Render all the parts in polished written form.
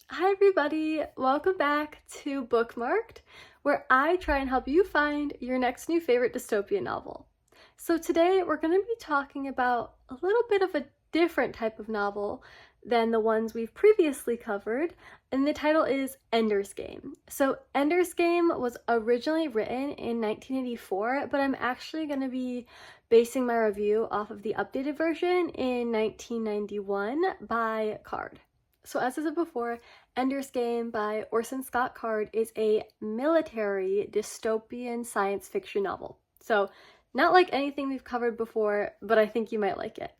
Hi everybody, welcome back to Bookmarked, where I try and help you find your next new favorite dystopian novel. So today we're going to be talking about a little bit of a different type of novel than the ones we've previously covered, and the title is Ender's Game. So Ender's Game was originally written in 1984, but I'm actually going to be basing my review off of the updated version in 1991 by Card. So as I said before, Ender's Game by Orson Scott Card is a military dystopian science fiction novel. So not like anything we've covered before, but I think you might like it.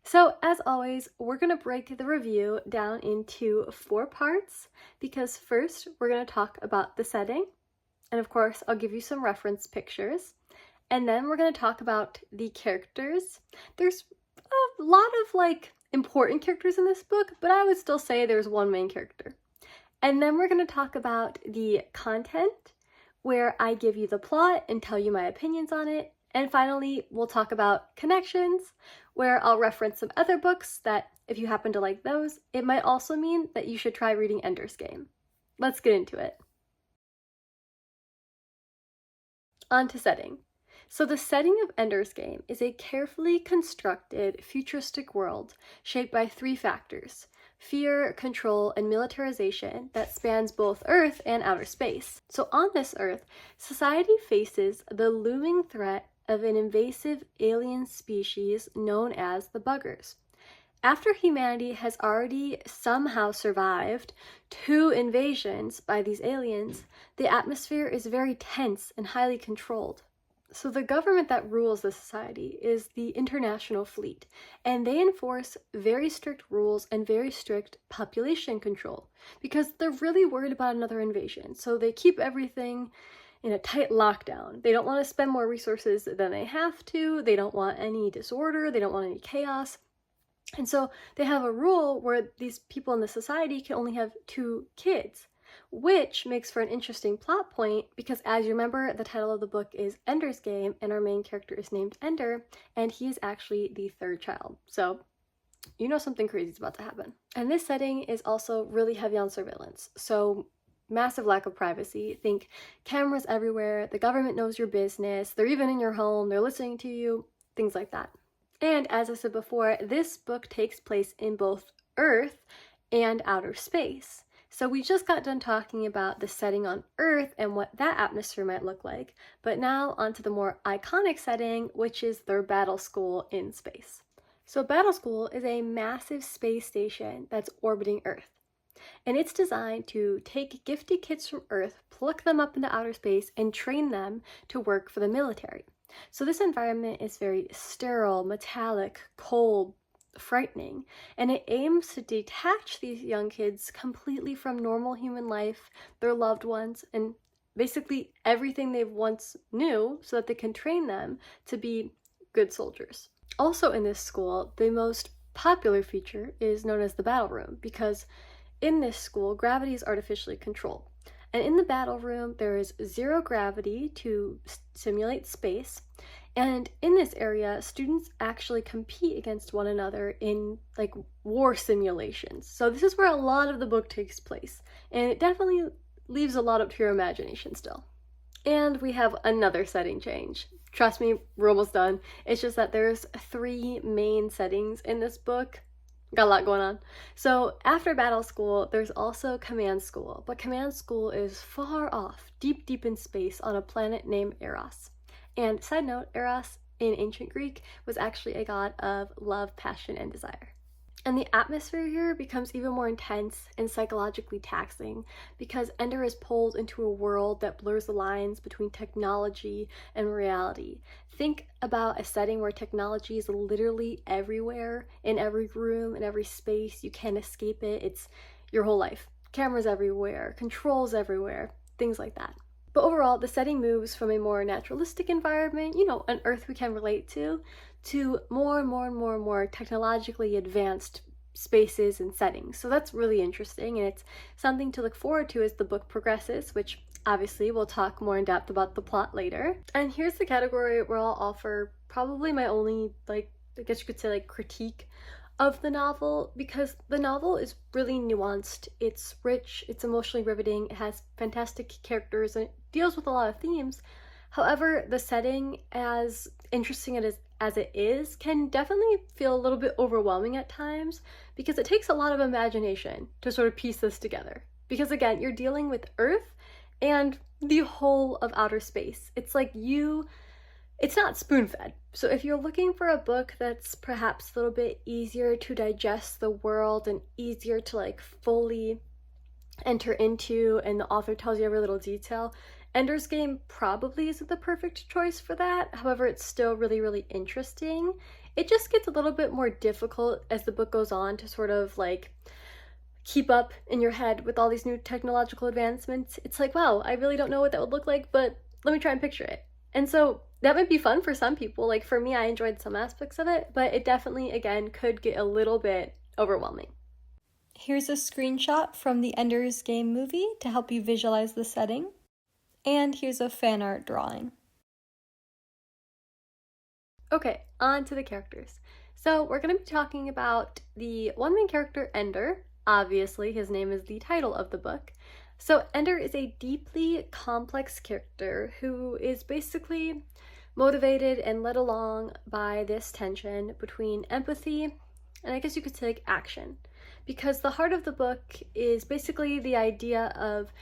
So as always, we're going to break the review down into 4 parts because first we're going to talk about the setting, and of course I'll give you some reference pictures, and then we're going to talk about the characters. There's a lot of important characters in this book, but I would still say there's one main character. And then we're going to talk about the content, where I give you the plot and tell you my opinions on it. And finally, we'll talk about connections, where I'll reference some other books that, if you happen to like those, it might also mean that you should try reading Ender's Game. Let's get into it. On to setting. So the setting of Ender's Game is a carefully constructed, futuristic world shaped by 3 factors: fear, control, and militarization that spans both Earth and outer space. So on this Earth, society faces the looming threat of an invasive alien species known as the Buggers. After humanity has already somehow survived 2 invasions by these aliens, the atmosphere is very tense and highly controlled. So the government that rules the society is the International Fleet, and they enforce very strict rules and very strict population control because they're really worried about another invasion. So they keep everything in a tight lockdown. They don't want to spend more resources than they have to. They don't want any disorder. They don't want any chaos. And so they have a rule where these people in the society can only have 2 kids. Which makes for an interesting plot point because, as you remember, the title of the book is Ender's Game, and our main character is named Ender, and he is actually the 3rd child. So you know something crazy is about to happen. And this setting is also really heavy on surveillance. So massive lack of privacy. Think cameras everywhere, the government knows your business, they're even in your home, they're listening to you, things like that. And as I said before, this book takes place in both Earth and outer space. So we just got done talking about the setting on Earth and what that atmosphere might look like, but now onto the more iconic setting, which is their battle school in space. So battle school is a massive space station that's orbiting Earth, and it's designed to take gifted kids from Earth, pluck them up into outer space, and train them to work for the military. So this environment is very sterile, metallic, cold, frightening, and it aims to detach these young kids completely from normal human life, their loved ones, and basically everything they've once knew so that they can train them to be good soldiers. Also in this school, the most popular feature is known as the battle room because in this school, gravity is artificially controlled. And in the battle room, there is 0 gravity to simulate space. And in this area, students actually compete against one another in war simulations. So this is where a lot of the book takes place. And it definitely leaves a lot up to your imagination still. And we have another setting change. Trust me, we're almost done. It's just that there's 3 main settings in this book. Got a lot going on. So after battle school, there's also command school, but command school is far off, deep, deep in space on a planet named Eros. And side note, Eros in ancient Greek was actually a god of love, passion, and desire. And the atmosphere here becomes even more intense and psychologically taxing because Ender is pulled into a world that blurs the lines between technology and reality. Think about a setting where technology is literally everywhere, in every room, in every space. You can't escape it. It's your whole life. Cameras everywhere, controls everywhere, things like that. But overall, the setting moves from a more naturalistic environment, an Earth we can relate to more and more and more and more technologically advanced spaces and settings. So that's really interesting, and it's something to look forward to as the book progresses, which obviously we'll talk more in depth about the plot later. And here's the category where I'll offer probably my only, I guess you could say, critique of the novel because the novel is really nuanced. It's rich, it's emotionally riveting, it has fantastic characters, and it deals with a lot of themes. However, the setting, as interesting as it is, can definitely feel a little bit overwhelming at times because it takes a lot of imagination to sort of piece this together. Because again, you're dealing with Earth and the whole of outer space. It's not spoon-fed. So if you're looking for a book that's perhaps a little bit easier to digest the world and easier to like fully enter into, and the author tells you every little detail, Ender's Game probably isn't the perfect choice for that. However, it's still really, really interesting. It just gets a little bit more difficult as the book goes on to sort of like keep up in your head with all these new technological advancements. It's like, wow, I really don't know what that would look like, but let me try and picture it. And so that might be fun for some people. Like for me, I enjoyed some aspects of it, but it definitely, again, could get a little bit overwhelming. Here's a screenshot from the Ender's Game movie to help you visualize the setting. And here's a fan art drawing. Okay, on to the characters. So we're going to be talking about the one main character, Ender. Obviously, his name is the title of the book. So Ender is a deeply complex character who is basically motivated and led along by this tension between empathy and I guess you could say like action. Because the heart of the book is basically the idea of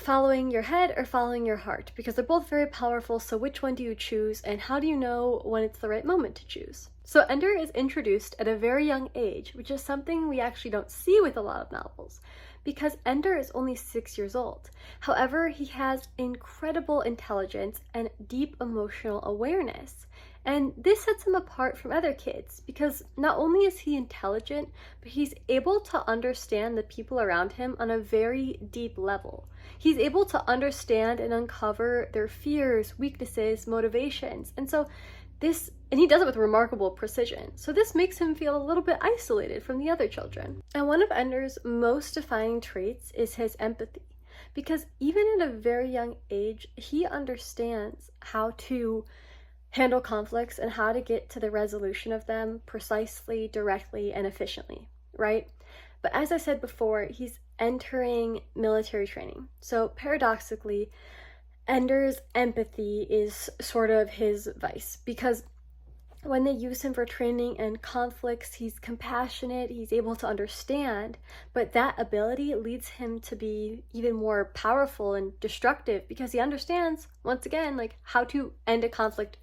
following your head or following your heart, because they're both very powerful. So which one do you choose, and how do you know when it's the right moment to choose? So Ender is introduced at a very young age, which is something we actually don't see with a lot of novels, because Ender is only 6 years old. However, he has incredible intelligence and deep emotional awareness. And this sets him apart from other kids because not only is he intelligent, but he's able to understand the people around him on a very deep level. He's able to understand and uncover their fears, weaknesses, motivations. And he does it with remarkable precision. So this makes him feel a little bit isolated from the other children. And one of Ender's most defining traits is his empathy. Because even at a very young age, he understands how to handle conflicts and how to get to the resolution of them precisely, directly, and efficiently, right? But as I said before, he's entering military training. So paradoxically, Ender's empathy is sort of his vice, because when they use him for training and conflicts, he's compassionate, he's able to understand, but that ability leads him to be even more powerful and destructive because he understands, once again, like how to end a conflict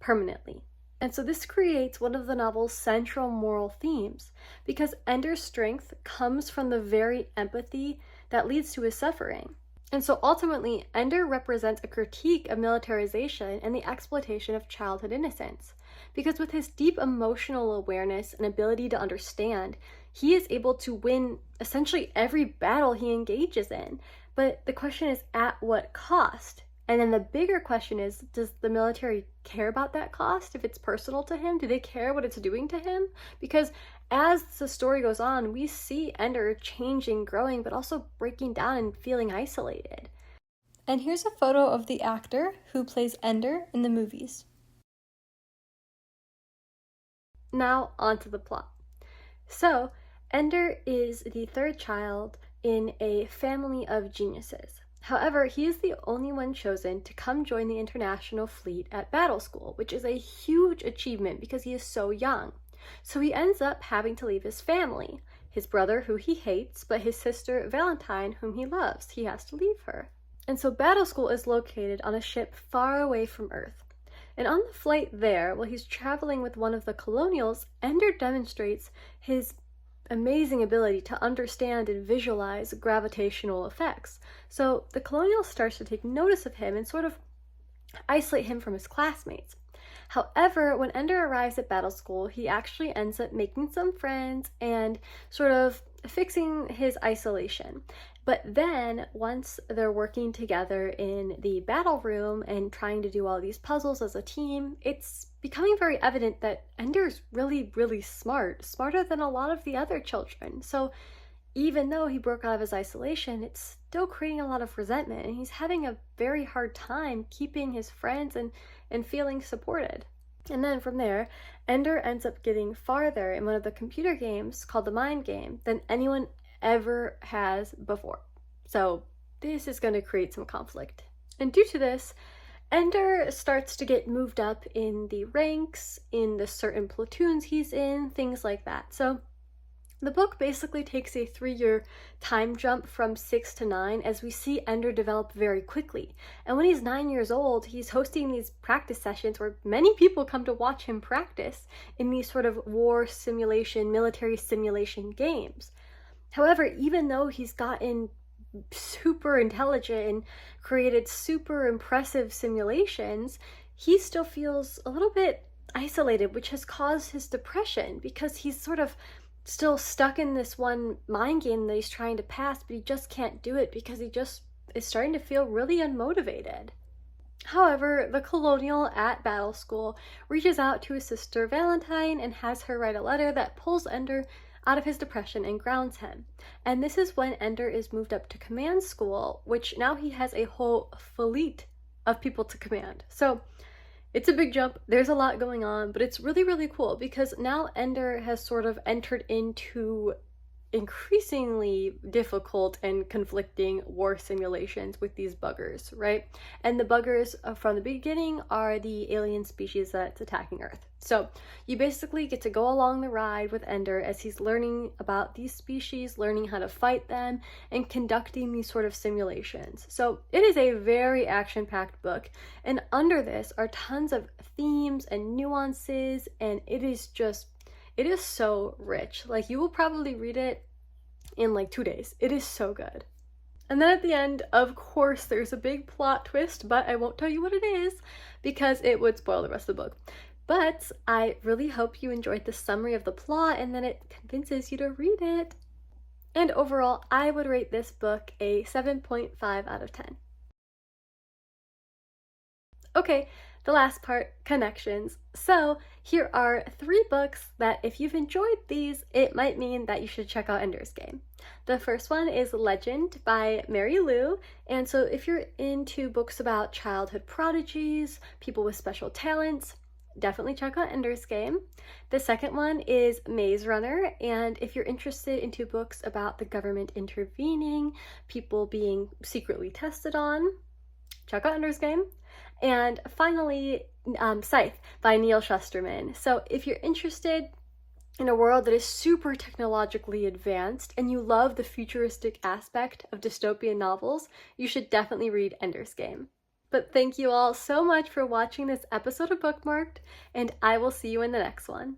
permanently. And so this creates one of the novel's central moral themes, because Ender's strength comes from the very empathy that leads to his suffering. And so ultimately, Ender represents a critique of militarization and the exploitation of childhood innocence. Because with his deep emotional awareness and ability to understand, he is able to win essentially every battle he engages in. But the question is, at what cost? And then the bigger question is, does the military care about that cost if it's personal to him? Do they care what it's doing to him? Because as the story goes on, we see Ender changing, growing, but also breaking down and feeling isolated. And here's a photo of the actor who plays Ender in the movies. Now, onto the plot. So, Ender is the third child in a family of geniuses. However, he is the only one chosen to come join the international fleet at battle school, which is a huge achievement because he is so young. So he ends up having to leave his family, his brother, who he hates, but his sister, Valentine, whom he loves. He has to leave her. And so battle school is located on a ship far away from Earth. And on the flight there, while he's traveling with one of the colonials, Ender demonstrates his amazing ability to understand and visualize gravitational effects. So the colonial starts to take notice of him and sort of isolate him from his classmates. However, when Ender arrives at battle school, he actually ends up making some friends and sort of fixing his isolation. But then, once they're working together in the battle room and trying to do all these puzzles as a team, it's becoming very evident that Ender's really, really smart, smarter than a lot of the other children. So even though he broke out of his isolation, it's still creating a lot of resentment, and he's having a very hard time keeping his friends and feeling supported. And then from there, Ender ends up getting farther in one of the computer games called the Mind Game than anyone ever has before. So this is going to create some conflict. And due to this, Ender starts to get moved up in the ranks, in the certain platoons he's in, things like that. So the book basically takes a 3-year time jump from 6 to 9 as we see Ender develop very quickly. And when he's 9 years old, he's hosting these practice sessions where many people come to watch him practice in these sort of war simulation, military simulation games. However, even though he's gotten super intelligent and created super impressive simulations, he still feels a little bit isolated, which has caused his depression because he's sort of still stuck in this one mind game that he's trying to pass, but he just can't do it because he just is starting to feel really unmotivated. However, the colonial at Battle School reaches out to his sister Valentine and has her write a letter that pulls Ender out of his depression and grounds him. And this is when Ender is moved up to command school, which now he has a whole fleet of people to command. So it's a big jump, there's a lot going on, but it's really, really cool because now Ender has sort of entered into increasingly difficult and conflicting war simulations with these buggers, right? And the buggers from the beginning are the alien species that's attacking Earth. So you basically get to go along the ride with Ender as he's learning about these species, learning how to fight them, and conducting these sort of simulations. So it is a very action-packed book, and under this are tons of themes and nuances, and it is so rich. Like, you will probably read it in like 2 days. It is so good. And then at the end, of course, there's a big plot twist, but I won't tell you what it is because it would spoil the rest of the book. But I really hope you enjoyed the summary of the plot and then it convinces you to read it. And overall, I would rate this book a 7.5 out of 10. Okay, the last part, connections. So here are 3 books that if you've enjoyed these, it might mean that you should check out Ender's Game. The first one is Legend by Mary Lou, and so if you're into books about childhood prodigies, people with special talents, definitely check out Ender's Game. The second one is Maze Runner, and if you're interested into books about the government intervening, people being secretly tested on, check out Ender's Game. And finally, Scythe by Neil Shusterman. So if you're interested in a world that is super technologically advanced and you love the futuristic aspect of dystopian novels, you should definitely read Ender's Game. But thank you all so much for watching this episode of Bookmarked, and I will see you in the next one.